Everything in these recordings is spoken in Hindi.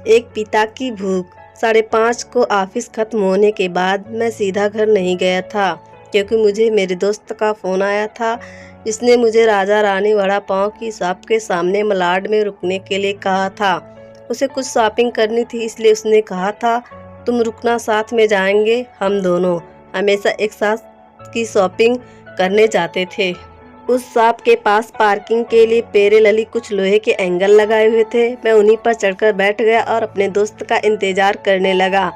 एक पिता की भूख। 5:30 को ऑफिस खत्म होने के बाद मैं सीधा घर नहीं गया था, क्योंकि मुझे मेरे दोस्त का फ़ोन आया था, जिसने मुझे राजा रानी वड़ा पाव की शॉप के सामने मलाड में रुकने के लिए कहा था। उसे कुछ शॉपिंग करनी थी, इसलिए उसने कहा था, तुम रुकना, साथ में जाएंगे। हम दोनों हमेशा एक साथ की शॉपिंग करने जाते थे। उस शॉप के पास पार्किंग के लिए पैरेलली कुछ लोहे के एंगल लगाए हुए थे। मैं उन्हीं पर चढ़कर बैठ गया और अपने दोस्त का इंतजार करने लगा।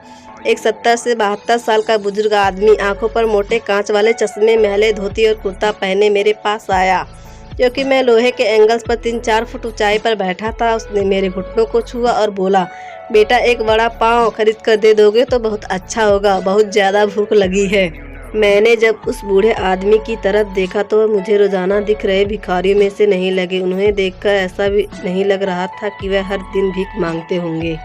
एक 70 से 72 साल का बुजुर्ग आदमी, आंखों पर मोटे कांच वाले चश्मे, मैले धोती और कुर्ता पहने मेरे पास आया। क्योंकि मैं लोहे के एंगल्स पर 3-4 फुट ऊंचाई पर बैठा था, उसने मेरे घुटनों को छुआ और बोला, बेटा एक वड़ा पाव खरीद कर दे दोगे तो बहुत अच्छा होगा, बहुत ज़्यादा भूख लगी है। मैंने जब उस बूढ़े आदमी की तरफ देखा तो वह मुझे रोजाना दिख रहे भिखारियों में से नहीं लगे। उन्हें देखकर ऐसा भी नहीं लग रहा था कि वह हर दिन भीख मांगते होंगे।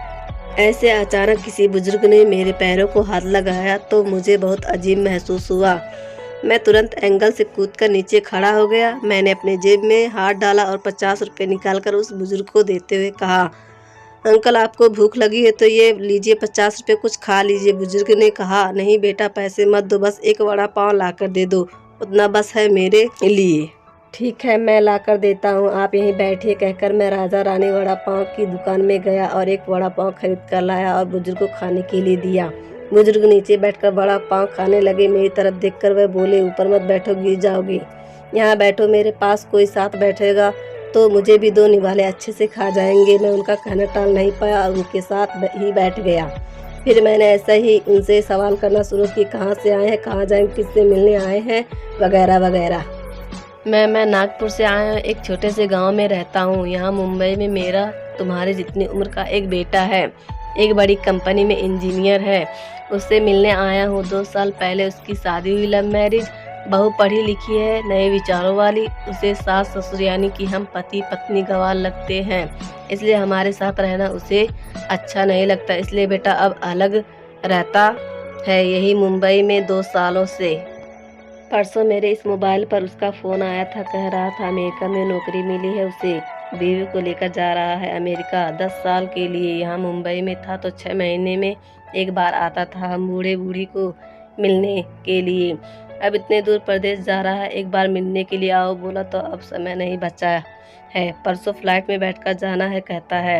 ऐसे अचानक किसी बुजुर्ग ने मेरे पैरों को हाथ लगाया तो मुझे बहुत अजीब महसूस हुआ। मैं तुरंत एंगल से कूदकर नीचे खड़ा हो गया। मैंने अपने जेब में हाथ डाला और 50 रुपये निकालकर उस बुजुर्ग को देते हुए कहा, अंकल आपको भूख लगी है तो ये लीजिए 50 रुपये, कुछ खा लीजिए। बुजुर्ग ने कहा, नहीं बेटा पैसे मत दो, बस एक वड़ा पाव ला कर दे दो, उतना बस है मेरे लिए। ठीक है, मैं ला कर देता हूँ, आप यहीं बैठिए, कहकर मैं राजा रानी वड़ा पाव की दुकान में गया और एक वड़ा पाव खरीद कर लाया और बुजुर्ग को खाने के लिए दिया। बुजुर्ग नीचे बैठकर वड़ा पाव खाने लगे। मेरी तरफ देखकर वह बोले, ऊपर मत बैठो, गिर जाओगी, यहाँ बैठो, मेरे पास कोई साथ बैठेगा तो मुझे भी 2 निवाले अच्छे से खा जाएंगे। मैं उनका कहना टाल नहीं पाया और उनके साथ ही बैठ गया। फिर मैंने ऐसा ही उनसे सवाल करना शुरू किया, कहाँ से आए हैं, कहाँ जाएंगे, किससे मिलने आए हैं, वगैरह वगैरह। मैं नागपुर से आया हूँ, एक छोटे से गांव में रहता हूँ। यहाँ मुंबई में मेरा तुम्हारे जितनी उम्र का एक बेटा है, एक बड़ी कंपनी में इंजीनियर है, उससे मिलने आया हूँ। 2 साल पहले उसकी शादी हुई, लव मैरिज। बहू पढ़ी लिखी है, नए विचारों वाली। उसे सास ससुर यानी कि हम पति पत्नी गंवार लगते हैं, इसलिए हमारे साथ रहना उसे अच्छा नहीं लगता, इसलिए बेटा अब अलग रहता है, यही मुंबई में 2 सालों से। परसों मेरे इस मोबाइल पर उसका फ़ोन आया था, कह रहा था अमेरिका में नौकरी मिली है उसे, बीवी को लेकर जा रहा है अमेरिका 10 साल के लिए। यहाँ मुंबई में था तो 6 महीने में एक बार आता था हम बूढ़े बूढ़ी को मिलने के लिए। अब इतने दूर प्रदेश जा रहा है, एक बार मिलने के लिए आओ बोला तो अब समय नहीं बचा है। परसों फ्लाइट में बैठकर जाना है कहता है।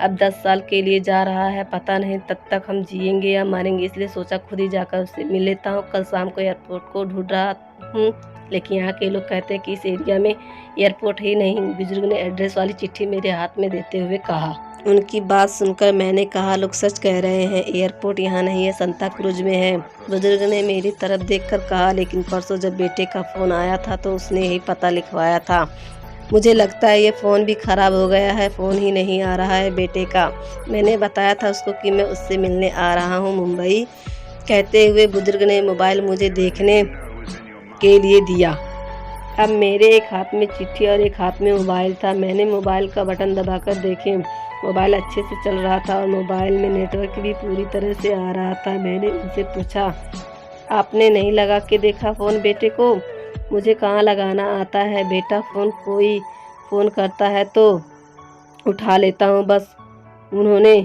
अब 10 साल के लिए जा रहा है, पता नहीं तब तक हम जिएंगे या मरेंगे, इसलिए सोचा खुद ही जाकर उससे मिल लेता हूँ। कल शाम को एयरपोर्ट को ढूंढ रहा हूँ, लेकिन यहाँ के लोग कहते हैं कि इस एरिया में एयरपोर्ट ही नहीं। बुजुर्ग ने एड्रेस वाली चिट्ठी मेरे हाथ में देते हुए कहा। उनकी बात सुनकर मैंने कहा, लोग सच कह रहे हैं, एयरपोर्ट यहाँ नहीं है, संता क्रूज में है। बुजुर्ग ने मेरी तरफ देखकर कहा, लेकिन परसों जब बेटे का फ़ोन आया था तो उसने यही पता लिखवाया था। मुझे लगता है ये फ़ोन भी ख़राब हो गया है, फ़ोन ही नहीं आ रहा है बेटे का। मैंने बताया था उसको कि मैं उससे मिलने आ रहा हूँ मुंबई। कहते हुए बुजुर्ग ने मोबाइल मुझे देखने के लिए दिया। अब मेरे एक हाथ में चिट्ठी और एक हाथ में मोबाइल था। मैंने मोबाइल का बटन दबाकर देखे, मोबाइल अच्छे से चल रहा था और मोबाइल में नेटवर्क भी पूरी तरह से आ रहा था। मैंने उनसे पूछा, आपने नहीं लगा के देखा फ़ोन बेटे को? मुझे कहाँ लगाना आता है बेटा, कोई फ़ोन करता है तो उठा लेता हूँ बस, उन्होंने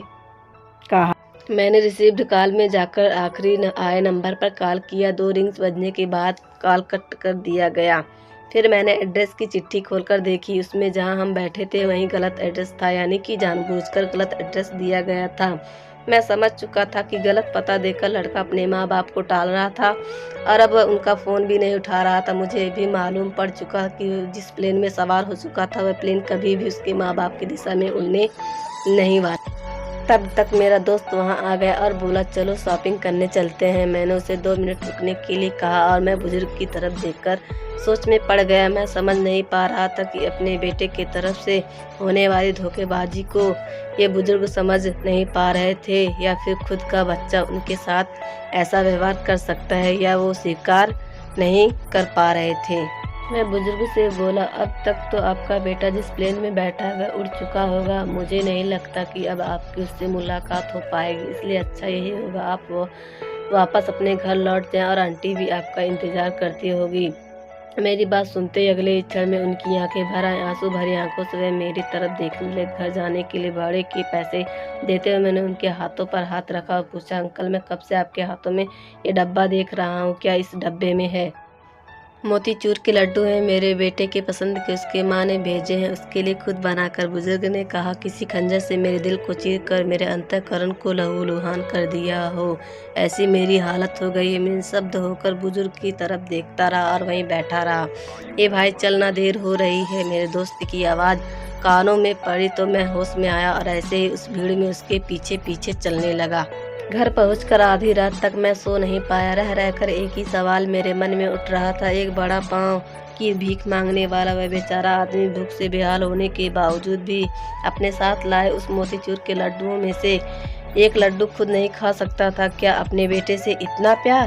कहा। मैंने रिसीव्ड कॉल में जाकर आखिरी आए नंबर पर कॉल किया। 2 रिंग्स बजने के बाद कॉल कट कर दिया गया। फिर मैंने एड्रेस की चिट्ठी खोलकर देखी, उसमें जहां हम बैठे थे वहीं गलत एड्रेस था, यानी कि जानबूझकर गलत एड्रेस दिया गया था। मैं समझ चुका था कि गलत पता देकर लड़का अपने माँ बाप को टाल रहा था और अब उनका फ़ोन भी नहीं उठा रहा था। मुझे भी मालूम पड़ चुका कि जिस प्लेन में सवार हो चुका था वह प्लेन कभी भी उसके माँ बाप की दिशा में उड़ने नहीं वाला। तब तक मेरा दोस्त वहां आ गया और बोला, चलो शॉपिंग करने चलते हैं। मैंने उसे 2 मिनट रुकने के लिए कहा और मैं बुजुर्ग की तरफ देखकर सोच में पड़ गया। मैं समझ नहीं पा रहा था कि अपने बेटे की तरफ से होने वाली धोखेबाजी को ये बुजुर्ग समझ नहीं पा रहे थे या फिर खुद का बच्चा उनके साथ ऐसा व्यवहार कर सकता है या वो स्वीकार नहीं कर पा रहे थे। मैं बुजुर्ग से बोला, अब तक तो आपका बेटा जिस प्लेन में बैठा है वह उड़ चुका होगा, मुझे नहीं लगता कि अब आपकी उससे मुलाकात हो पाएगी, इसलिए अच्छा यही होगा आप वो वापस अपने घर लौट जाएं और आंटी भी आपका इंतज़ार करती होगी। मेरी बात सुनते ही अगले ही क्षण में उनकी आंखें भर आईं। आंसू भरी आंखों से वे मेरी तरफ देखने लगे। घर जाने के लिए भाड़े के पैसे देते हुए मैंने उनके हाथों पर हाथ रखा और पूछा, अंकल मैं कब से आपके हाथों में ये डब्बा देख रहा हूँ, क्या इस डब्बे में है? मोतीचूर के लड्डू हैं, मेरे बेटे के पसंद के, उसके माँ ने भेजे हैं, उसके लिए खुद बनाकर। बुजुर्ग ने कहा, किसी खंजर से मेरे दिल को चीर कर मेरे अंतःकरण को लहूलुहान कर दिया हो, ऐसी मेरी हालत हो गई है। मैं निःशब्द होकर बुजुर्ग की तरफ देखता रहा और वहीं बैठा रहा। ए भाई चलना, देर हो रही है। मेरे दोस्त की आवाज़ कानों में पड़ी तो मैं होश में आया और ऐसे ही उस भीड़ में उसके पीछे पीछे चलने लगा। घर पहुंचकर आधी रात तक मैं सो नहीं पाया। रह रहकर एक ही सवाल मेरे मन में उठ रहा था। एक बड़ा पाँव की भीख मांगने वाला वह बेचारा आदमी भूख से बेहाल होने के बावजूद भी अपने साथ लाए उस मोतीचूर के लड्डुओं में से एक लड्डू खुद नहीं खा सकता था। क्या अपने बेटे से इतना प्यार?